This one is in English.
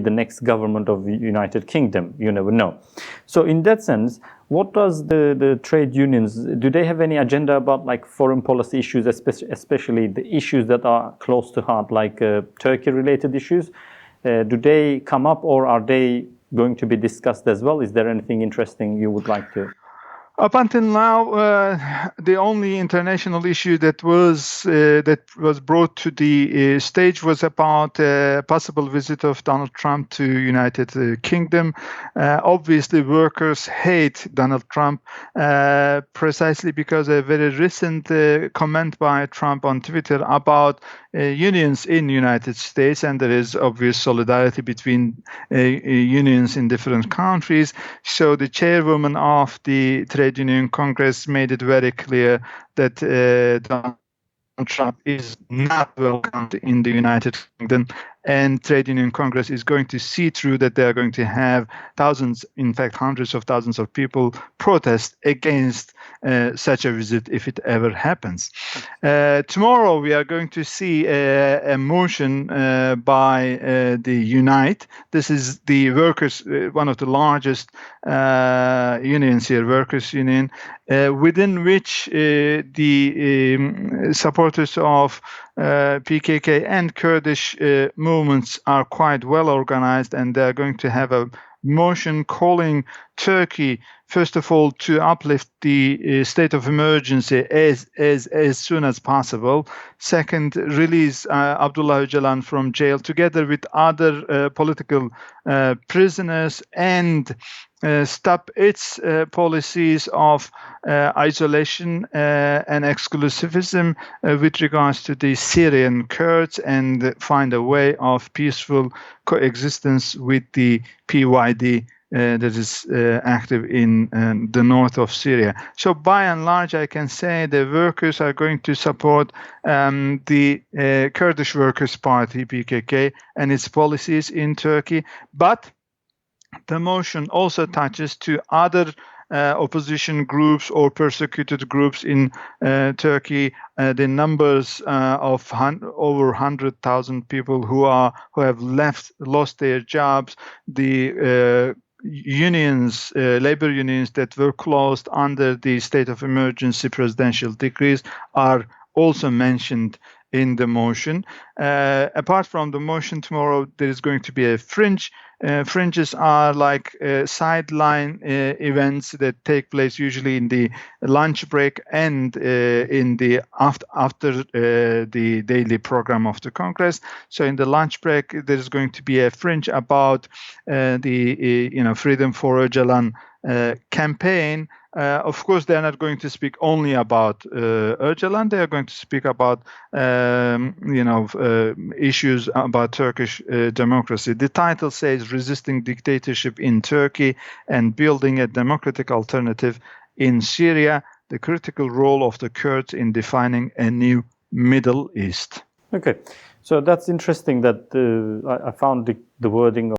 the next government of the United Kingdom. You never know. So in that sense, what does the trade unions, do they have any agenda about like foreign policy issues, especially the issues that are close to heart, like Turkey-related issues? Do they come up, or are they going to be discussed as well? Is there anything interesting you would like to? Up until now, the only international issue that was brought to the stage was about a possible visit of Donald Trump to United Kingdom. Obviously, workers hate Donald Trump precisely because a very recent comment by Trump on Twitter about unions in United States, and there is obvious solidarity between unions in different countries. So the chairwoman of the Trade Union Congress made it very clear that Donald Trump is not welcomed in the United Kingdom, and Trade Union Congress is going to see through that. They are going to have thousands, in fact hundreds of thousands of people protest against such a visit if it ever happens. Tomorrow we are going to see a motion by the Unite. This is the workers, one of the largest unions here, workers union, within which the supporters of PKK and Kurdish movements are quite well organized, and they are going to have a motion calling Turkey, first of all, to uplift the state of emergency as soon as possible. Second, release Abdullah Öcalan from jail together with other political prisoners, and stop its policies of isolation and exclusivism with regards to the Syrian Kurds, and find a way of peaceful coexistence with the PYD that is active in the north of Syria. So by and large, I can say the workers are going to support the Kurdish Workers' Party, PKK, and its policies in Turkey. But the motion also touches to other opposition groups or persecuted groups in Turkey. The numbers of over 100,000 people who have lost their jobs. The unions, labor unions that were closed under the state of emergency presidential decrees are also mentioned in the motion. Apart from the motion, tomorrow there is going to be a fringe. Fringes are like sideline events that take place usually in the lunch break and in the after the daily program of the Congress. So in the lunch break, there is going to be a fringe about the Freedom for Öcalan campaign. Of course, they are not going to speak only about Öcalan. They are going to speak about issues about Turkish democracy. The title says "Resisting Dictatorship in Turkey and Building a Democratic Alternative in Syria: The Critical Role of the Kurds in Defining a New Middle East." Okay, so that's interesting that I found the wording